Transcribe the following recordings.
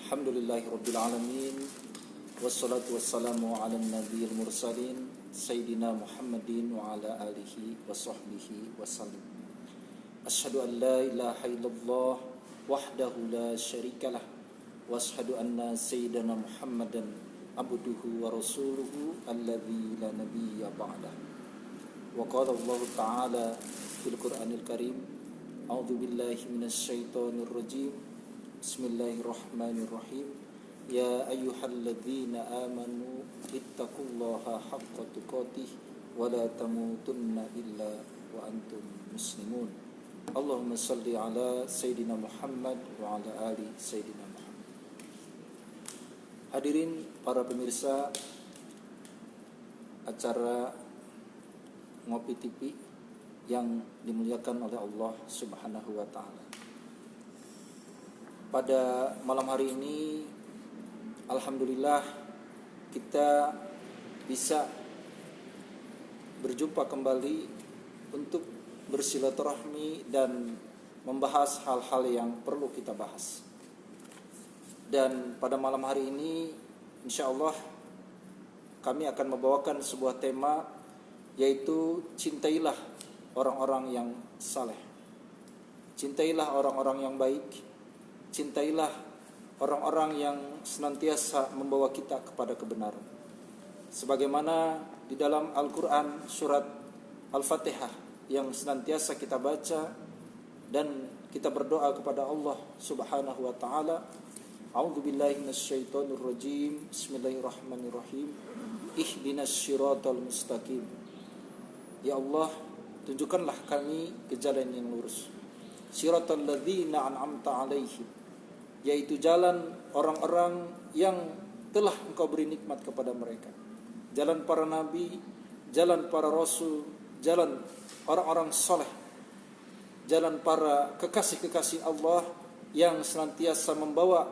Alhamdulillahi Rabbil Alamin. Wassalatu wassalamu ala nabiyil mursalin Sayyidina Muhammadin wa ala alihi wa sahbihi wasallim. Ashhadu an la ilaha illallah wahdahu la syarikalah wa ashhadu anna Sayyidina Muhammadan abduhu wa rasuluhu alladzi la nabiyya ba'dah. Wa qala Allah Ta'ala fil Qur'anil Karim, a'udzu billahi minasy syaithanir rajim. Bismillahirrahmanirrahim. Ya ayyuhalladzina amanu ittaqullaha haqqa tuqatih wa la tamutunna illa wa antum muslimun. Allahumma salli ala Sayyidina Muhammad wa ala ali Sayyidina Muhammad. Hadirin para pemirsa acara Ngopi TV yang dimuliakan oleh Allah Subhanahu wa taala. Pada malam hari ini alhamdulillah kita bisa berjumpa kembali untuk bersilaturahmi dan membahas hal-hal yang perlu kita bahas. Dan pada malam hari ini insyaallah kami akan membawakan sebuah tema, yaitu cintailah orang-orang yang saleh. Cintailah orang-orang yang baik. Cintailah orang-orang yang senantiasa membawa kita kepada kebenaran. Sebagaimana di dalam Al-Quran surat Al-Fatihah yang senantiasa kita baca dan kita berdoa kepada Allah Subhanahu wa taala. A'udzu billahi minasyaitonir rajim. Bismillahirrahmanirrahim. Ihdinas siratal mustaqim. Ya Allah, tunjukkanlah kami ke jalan yang lurus. Siratal ladzina an'amta 'alaihim, yaitu jalan orang-orang yang telah Engkau beri nikmat kepada mereka. Jalan para nabi, jalan para rasul, jalan orang-orang soleh, jalan para kekasih-kekasih Allah yang senantiasa membawa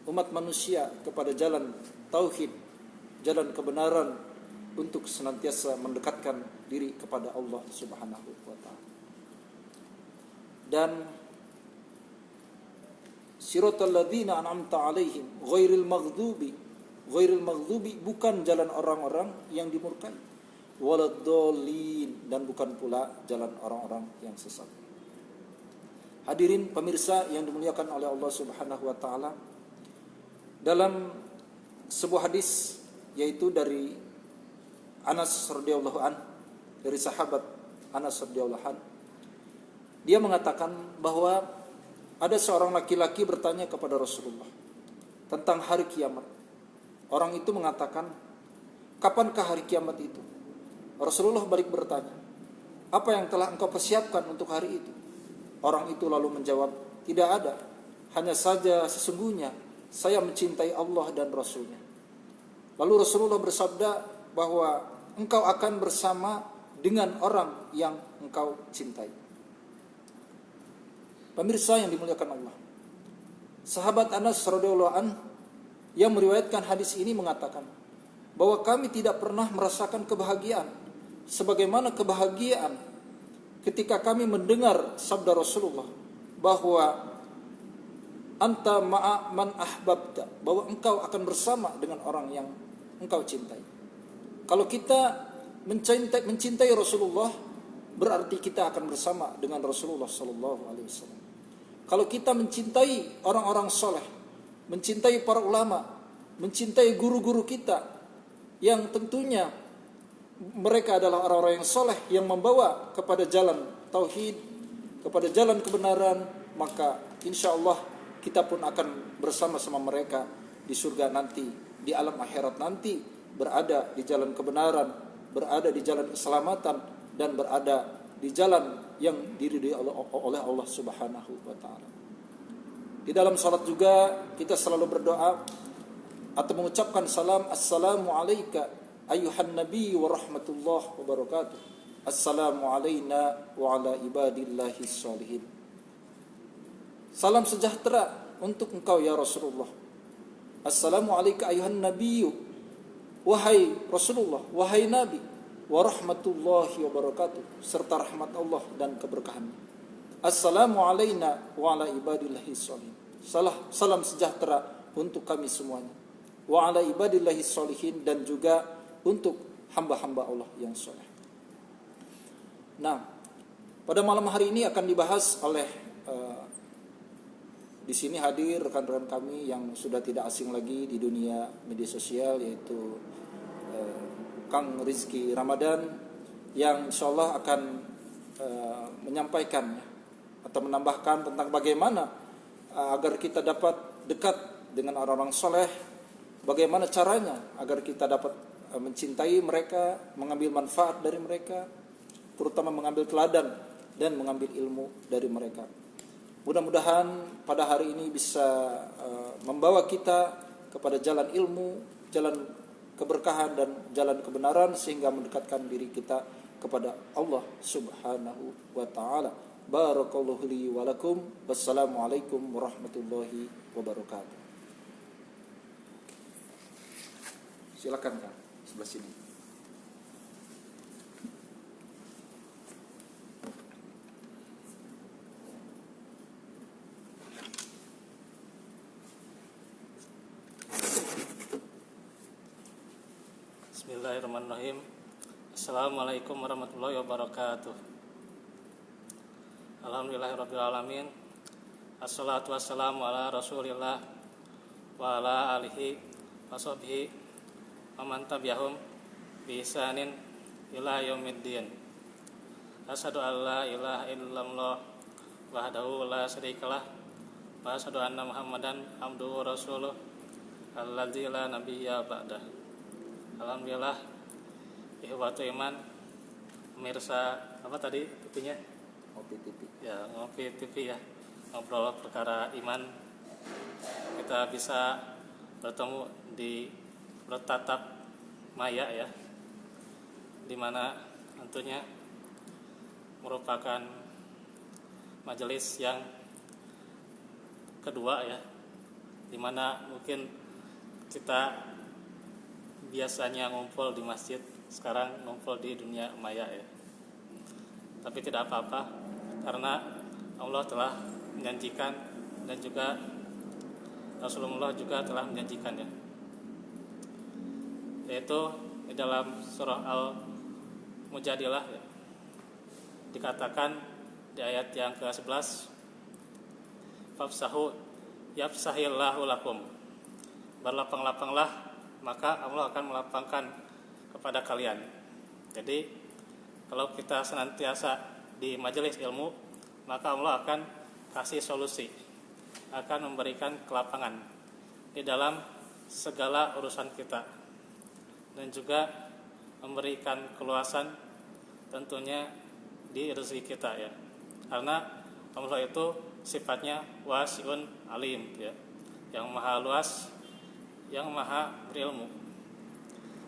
umat manusia kepada jalan tauhid, jalan kebenaran, untuk senantiasa mendekatkan diri kepada Allah Subhanahu wa taala. Dan siratal ladzina an'amta 'alaihim ghairil maghdubi bukan jalan orang-orang yang dimurkai, waladdallin dan bukan pula jalan orang-orang yang sesat. Hadirin pemirsa yang dimuliakan oleh Allah Subhanahu wa taala, dalam sebuah hadis yaitu dari Anas radhiyallahu an, dari sahabat Anas radhiyallahu an, dia mengatakan bahwa ada seorang laki-laki bertanya kepada Rasulullah tentang hari kiamat. Orang itu mengatakan, kapankah hari kiamat itu? Rasulullah balik bertanya, apa yang telah engkau persiapkan untuk hari itu? Orang itu lalu menjawab, tidak ada, hanya saja sesungguhnya saya mencintai Allah dan Rasulnya. Lalu Rasulullah bersabda bahwa engkau akan bersama dengan orang yang engkau cintai. Pemirsa yang dimuliakan Allah, sahabat Anas radhiyallahu an yang meriwayatkan hadis ini mengatakan bahwa kami tidak pernah merasakan kebahagiaan sebagaimana kebahagiaan ketika kami mendengar sabda Rasulullah bahwa anta ma'a man ahbabta, bahwa engkau akan bersama dengan orang yang engkau cintai. Kalau kita mencintai Rasulullah, berarti kita akan bersama dengan Rasulullah sallallahu alaihi wasallam. Kalau kita mencintai orang-orang soleh, mencintai para ulama, mencintai guru-guru kita, yang tentunya mereka adalah orang-orang yang soleh, yang membawa kepada jalan tauhid, kepada jalan kebenaran, maka insya Allah kita pun akan bersama-sama mereka di surga nanti, di alam akhirat nanti, berada di jalan kebenaran, berada di jalan keselamatan, dan berada di jalan yang diridhai oleh Allah Subhanahu wa taala. Di dalam salat juga kita selalu berdoa atau mengucapkan salam, assalamu alayka ayyuhan nabi wa rahmatullah wa barakatuh. Assalamu alayna wa ala ibadillahi sholihin. Salam sejahtera untuk engkau ya Rasulullah. Assalamu alayka ayyuhan nabi, wahai Rasulullah, wahai Nabi, wa rahmatullahi wa barakatuh, serta rahmat Allah dan keberkahannya. Assalamu alayna wa ala ibadillahi sholihin. Salam sejahtera untuk kami semuanya. Wa ala ibadillahi sholihin, dan juga untuk hamba-hamba Allah yang soleh. Nah, pada malam hari ini akan dibahas oleh di sini hadir rekan-rekan kami yang sudah tidak asing lagi di dunia media sosial, yaitu Kang Rizky Ramadan, yang insyaallah akan menyampaikan atau menambahkan tentang bagaimana agar kita dapat dekat dengan orang-orang soleh, bagaimana caranya agar kita dapat mencintai mereka, mengambil manfaat dari mereka, terutama mengambil teladan dan mengambil ilmu dari mereka. Mudah-mudahan pada hari ini bisa membawa kita kepada jalan ilmu, jalan keberkahan dan jalan kebenaran, sehingga mendekatkan diri kita kepada Allah Subhanahu wa taala. Barakallahu li wa lakum. Wassalamualaikum warahmatullahi wabarakatuh. Silakan Kang, sebelah sini. Bismillahirrahmanirrahim. Assalamualaikum warahmatullahi wabarakatuh. Alhamdulillahirrabbilalamin. Assalatu wassalamu ala rasulillah wa ala alihi wa sahbihi wa man tabi'ahum bi ihsanin ila yaumiddin. Asyhadu an la ilaha illallah wahdahu la syarikalah wa asyhadu anna Muhammadan abduhu wa rasuluh alladzi la nabiyya ba'dah. Alhamdulillah, ikhwatu iman, pemirsa apa tadi TV-nya? Ngopi TV. Ya, Ngopi TV ya. Ngobrol perkara iman. Kita bisa bertemu di bertatap maya ya, di mana tentunya merupakan majelis yang kedua ya, di mana mungkin kita biasanya ngumpul di masjid, sekarang ngumpul di dunia maya ya. Tapi tidak apa-apa, karena Allah telah menjanjikan, dan juga Rasulullah juga telah menjanjikan ya, yaitu di dalam surah Al-Mujadilah ya, dikatakan di ayat yang ke-11, fafsahu yafsahillahu lakum, berlapang-lapanglah maka Allah akan melapangkan kepada kalian. Jadi kalau kita senantiasa di majelis ilmu, maka Allah akan kasih solusi, akan memberikan kelapangan di dalam segala urusan kita, dan juga memberikan keluasan tentunya di rezeki kita ya. Karena Allah itu sifatnya wasi'un alim ya, yang maha luas, yang maha berilmu.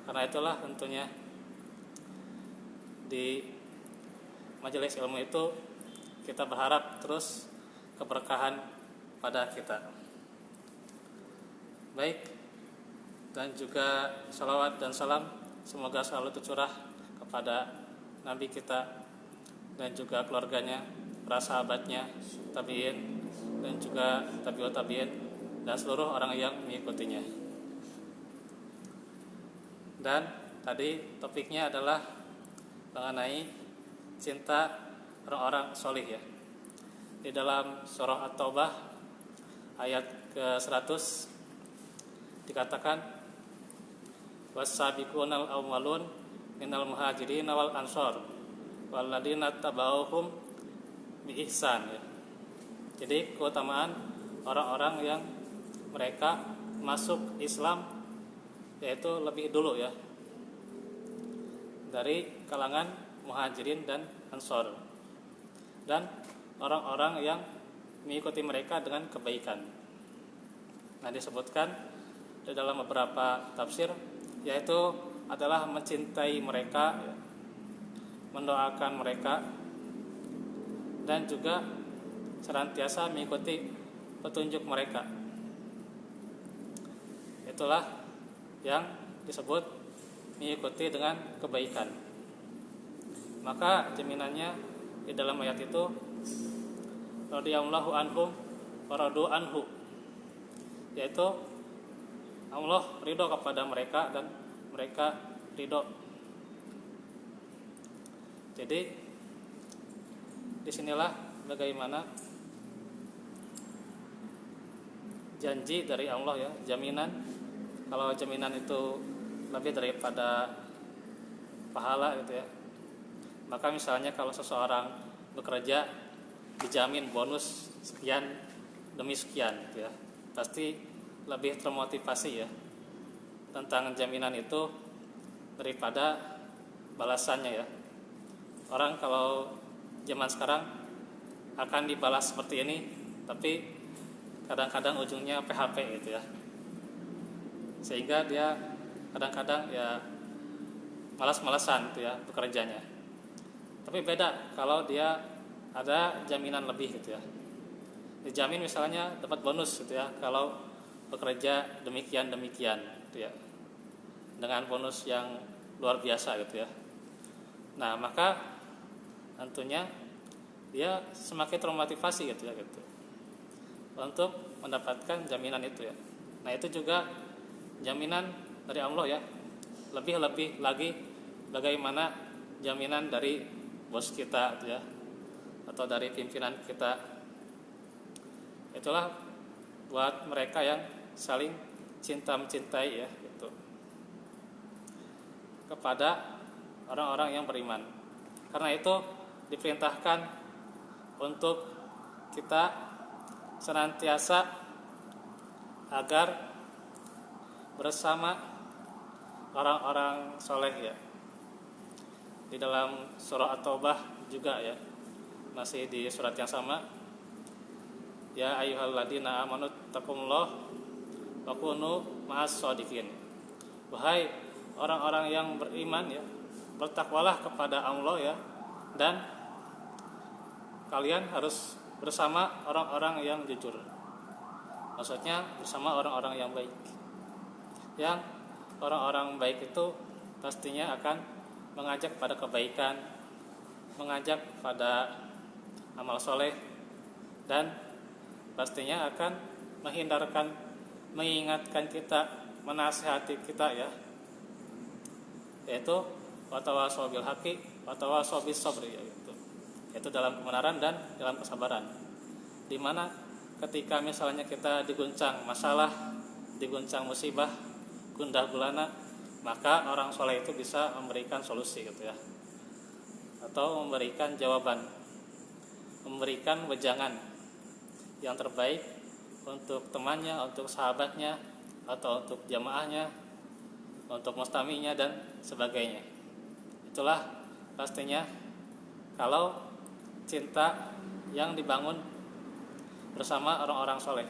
Karena itulah tentunya di majelis ilmu itu kita berharap terus keberkahan pada kita. Baik, dan juga salawat dan salam semoga selalu tercurah kepada Nabi kita dan juga keluarganya, para sahabatnya, tabi'in, dan juga tabi'ut tabi'in, dan seluruh orang yang mengikutinya. Dan tadi topiknya adalah mengenai cinta orang-orang solih ya. Di dalam surah At-Taubah ayat ke-100 dikatakan, was-sabiqunal awwalun minal muhajirin wal ansor walladzina tabauhum bi ihsan ya. Jadi keutamaan orang-orang yang mereka masuk Islam, yaitu lebih dulu ya, dari kalangan muhajirin dan ansor, dan orang-orang yang mengikuti mereka dengan kebaikan. Nah, disebutkan di dalam beberapa tafsir, yaitu adalah mencintai mereka, mendoakan mereka, dan juga senantiasa mengikuti petunjuk mereka. Itulah yang disebut mengikuti dengan kebaikan. Maka jaminannya di dalam ayat itu, radhiyallahu anhum wa radu anhu, yaitu Allah ridho kepada mereka dan mereka ridho. Jadi disinilah bagaimana janji dari Allah ya, jaminan. Kalau jaminan itu lebih daripada pahala gitu ya, maka misalnya kalau seseorang bekerja dijamin bonus sekian demi sekian gitu ya, pasti lebih termotivasi ya tentang jaminan itu daripada balasannya ya. Orang kalau zaman sekarang akan dibalas seperti ini, tapi kadang-kadang ujungnya PHP gitu ya, sehingga dia kadang-kadang ya malas-malasan gitu ya bekerjanya. Tapi beda kalau dia ada jaminan lebih gitu ya, dijamin misalnya dapat bonus gitu ya kalau bekerja demikian gitu ya, dengan bonus yang luar biasa gitu ya. Nah maka tentunya dia semakin termotivasi gitu ya gitu untuk mendapatkan jaminan itu ya. Nah itu juga jaminan dari Allah ya. Lebih-lebih lagi bagaimana jaminan dari bos kita gitu ya, atau dari pimpinan kita. Itulah buat mereka yang saling cinta mencintai ya gitu, kepada orang-orang yang beriman. Karena itu diperintahkan untuk kita senantiasa agar bersama orang-orang soleh ya. Di dalam surah At-Taubah juga ya, masih di surat yang sama, ya ayyuhalladzina amanu taqullaha wa kunu ma'as shodiqin. Wahai orang-orang yang beriman ya, bertakwalah kepada Allah ya, dan kalian harus bersama orang-orang yang jujur. Maksudnya bersama orang-orang yang baik. Yang orang-orang baik itu pastinya akan mengajak pada kebaikan, mengajak pada amal soleh, dan pastinya akan mengingatkan kita, menasihati kita ya, yaitu watawasau bil haqqi watawasau bis sabri ya, yaitu dalam kebenaran dan dalam kesabaran. Dimana ketika misalnya kita diguncang masalah, diguncang musibah, gundah gulana, maka orang soleh itu bisa memberikan solusi gitu ya, atau memberikan jawaban, memberikan wejangan yang terbaik untuk temannya, untuk sahabatnya, atau untuk jamaahnya, untuk mustaminya dan sebagainya. Itulah pastinya kalau cinta yang dibangun bersama orang-orang soleh.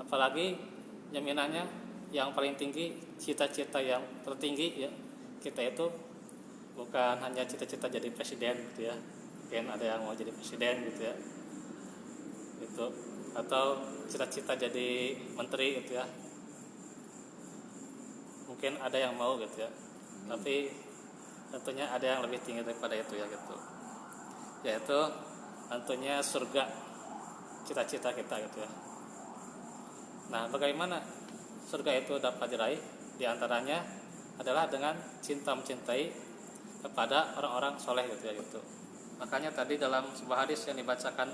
Apalagi jaminannya yang paling tinggi, cita-cita yang tertinggi ya, kita itu bukan hanya cita-cita jadi presiden gitu ya, mungkin ada yang mau jadi presiden gitu ya, itu, atau cita-cita jadi menteri gitu ya, mungkin ada yang mau gitu ya, tapi tentunya ada yang lebih tinggi daripada itu ya gitu, yaitu tentunya surga, cita-cita kita gitu ya. Nah bagaimana surga itu dapat diraih? Di antaranya adalah dengan cinta mencintai kepada orang-orang soleh gitu ya gitu. Makanya tadi dalam sebuah hadis yang dibacakan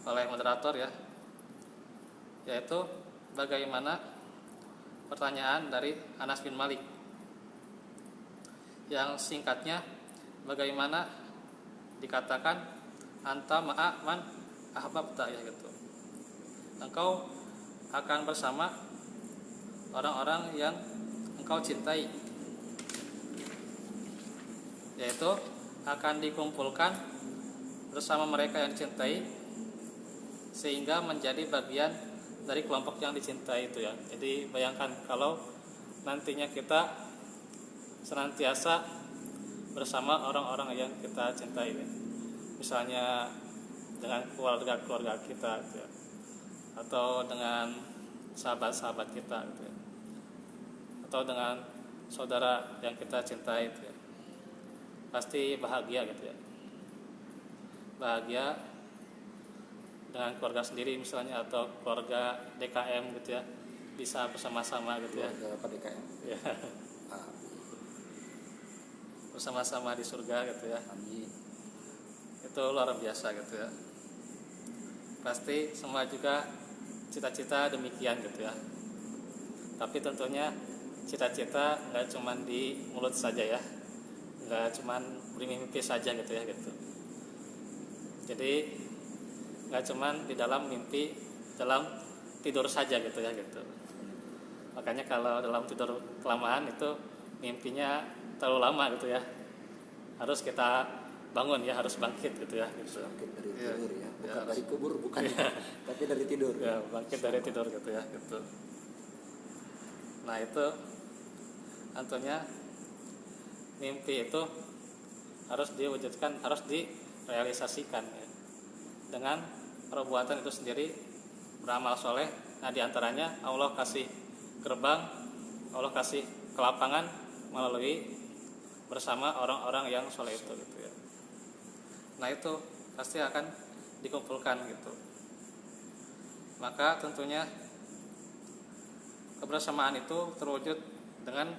oleh moderator ya, yaitu bagaimana pertanyaan dari Anas bin Malik yang singkatnya, bagaimana dikatakan anta ma'a man ahbabta ya gitu, engkau akan bersama orang-orang yang engkau cintai, yaitu akan dikumpulkan bersama mereka yang dicintai sehingga menjadi bagian dari kelompok yang dicintai itu ya. Jadi bayangkan kalau nantinya kita senantiasa bersama orang-orang yang kita cintai ya. Misalnya dengan keluarga kita gitu ya, atau dengan sahabat-sahabat kita gitu ya, atau dengan saudara yang kita cintai gitu ya. Pasti bahagia gitu ya, bahagia dengan keluarga sendiri misalnya atau keluarga DKM gitu ya, bisa bersama-sama gitu ya. Keluarga apa DKM? Ya, Ah, bersama-sama di surga gitu ya. amin. Itu luar biasa gitu ya. Pasti semua juga cita-cita demikian gitu ya. Tapi tentunya cita-cita nggak cuma di mulut saja ya, nggak cuma bermimpi saja gitu ya gitu. Jadi nggak cuma di dalam mimpi, dalam tidur saja gitu ya gitu. Makanya kalau dalam tidur kelamaan itu mimpinya terlalu lama gitu ya. Harus kita bangun ya, harus bangkit gitu ya gitu. Bangkit dari Iya. tidur ya, Ya, bukan harus- dari kubur, bukan tapi dari tidur. Ya, bangkit dari tidur gitu ya gitu. Nah itu tentunya mimpi itu harus diwujudkan, harus direalisasikan ya. Dengan perbuatan itu sendiri, beramal soleh. Nah diantaranya Allah kasih gerbang, Allah kasih kelapangan melalui bersama orang-orang yang soleh itu gitu ya. Nah itu pasti akan dikumpulkan gitu. Maka tentunya kebersamaan itu terwujud dengan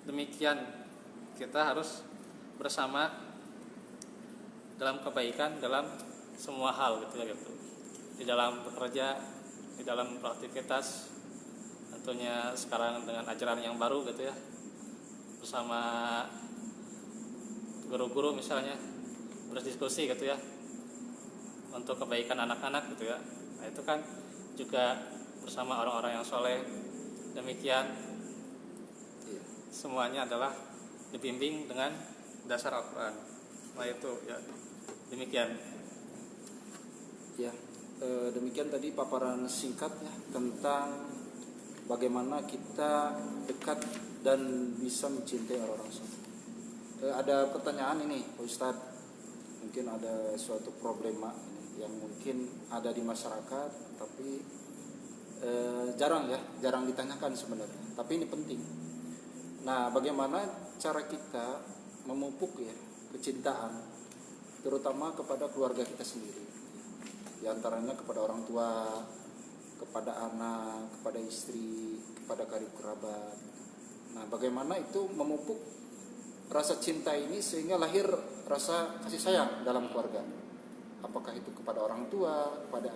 demikian, kita harus bersama dalam kebaikan, dalam semua hal gitu ya gitu. Di dalam bekerja, di dalam beraktivitas, tentunya sekarang dengan ajaran yang baru gitu ya, bersama guru-guru misalnya berdiskusi gitu ya untuk kebaikan anak-anak gitu ya. Nah itu kan juga bersama orang-orang yang soleh. Demikian Iya. semuanya adalah dibimbing dengan dasar Al-Quran. Nah itu ya demikian. Ya, demikian tadi paparan singkat ya tentang bagaimana kita dekat dan bisa mencintai orang-orang soleh. Ada pertanyaan ini, Pak Ustadz. Mungkin ada suatu problema ini yang mungkin ada di masyarakat, tapi jarang ditanyakan sebenarnya. Tapi ini penting. Nah, bagaimana cara kita memupuk ya kecintaan, terutama kepada keluarga kita sendiri. Di antaranya kepada orang tua, kepada anak, kepada istri, kepada karib kerabat. Nah, bagaimana itu memupuk rasa cinta ini sehingga lahir rasa kasih sayang dalam keluarga. Apakah itu kepada orang tua, kepada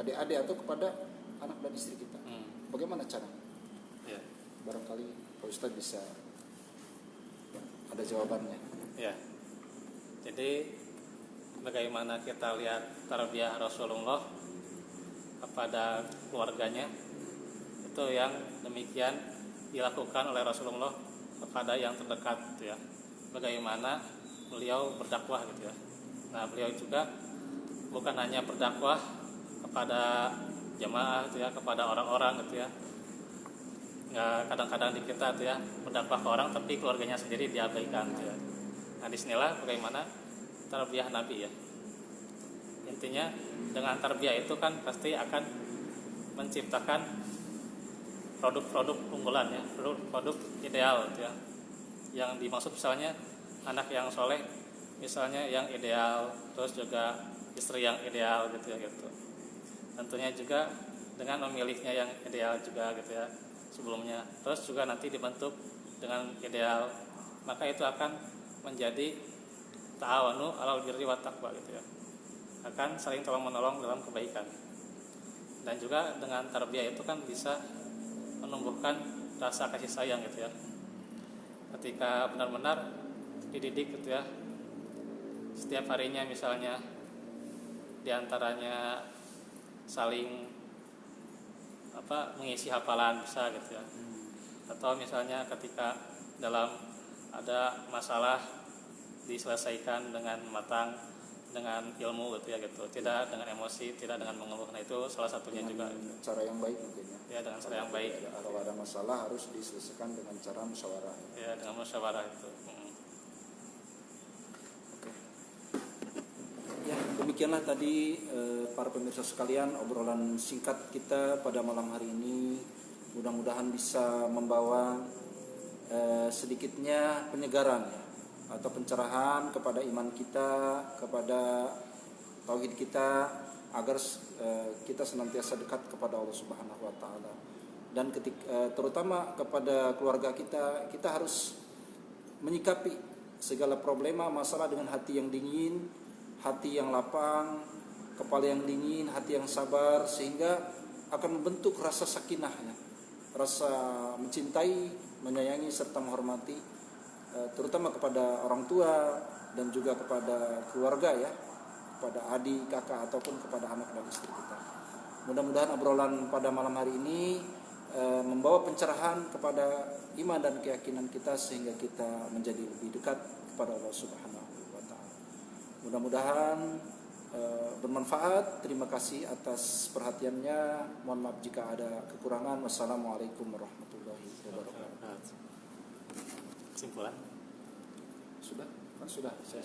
adik-adik atau kepada anak dan istri kita. Bagaimana cara? Ya. Barangkali Pak Ustadz bisa ada jawabannya. Ya. Jadi bagaimana kita lihat tarbiyah Rasulullah kepada keluarganya, itu yang demikian dilakukan oleh Rasulullah kepada yang terdekat gitu ya. Bagaimana beliau berdakwah gitu ya. Nah, beliau juga bukan hanya berdakwah kepada jamaah gitu ya, kepada orang-orang gitu ya. Nggak kadang-kadang di kita gitu ya berdakwah ke orang tapi keluarganya sendiri diabaikan gitu ya. Nah, disinilah bagaimana tarbiyah Nabi ya. Intinya dengan tarbiyah itu kan pasti akan menciptakan produk-produk unggulan ya, produk ideal gitu ya. Yang dimaksud misalnya anak yang soleh, misalnya yang ideal, terus juga istri yang ideal gitu ya gitu. Tentunya juga dengan memilihnya yang ideal juga gitu ya sebelumnya. Terus juga nanti dibentuk dengan ideal, maka itu akan menjadi ta'awanu 'alal birri wat taqwa gitu ya. Akan saling tolong-menolong dalam kebaikan. Dan juga dengan tarbiyah itu kan bisa menumbuhkan rasa kasih sayang gitu ya. Ketika benar-benar dididik gitu ya. Setiap harinya misalnya diantaranya saling mengisi hafalan bisa gitu ya. Atau misalnya ketika dalam ada masalah diselesaikan dengan matang, dengan ilmu gitu ya gitu, tidak dengan emosi, tidak dengan mengeluh. Nah itu salah satunya Dengan juga gitu. cara yang baik mungkin ya. Ya dengan cara yang baik. Kalau ada masalah harus diselesaikan dengan cara musyawarah. Ya dengan musyawarah itu. Oke. Ya, demikianlah tadi para pemirsa sekalian obrolan singkat kita pada malam hari ini. Mudah-mudahan bisa membawa sedikitnya penyegaran ya, atau pencerahan kepada iman kita, kepada tauhid kita, agar kita senantiasa dekat kepada Allah Subhanahu wa taala. Dan terutama kepada keluarga kita harus menyikapi segala problema masalah dengan hati yang dingin, hati yang lapang, kepala yang dingin, hati yang sabar, sehingga akan membentuk rasa sakinahnya, rasa mencintai, menyayangi serta menghormati, terutama kepada orang tua dan juga kepada keluarga ya, kepada adik, kakak ataupun kepada anak dan istri kita. Mudah-mudahan obrolan pada malam hari ini membawa pencerahan kepada iman dan keyakinan kita sehingga kita menjadi lebih dekat kepada Allah Subhanahu wa taala. Mudah-mudahan bermanfaat. Terima kasih atas perhatiannya. Mohon maaf jika ada kekurangan. Wassalamualaikum warahmatullahi wabarakatuh. Kesimpulan? Sudah? Kan sudah. Saya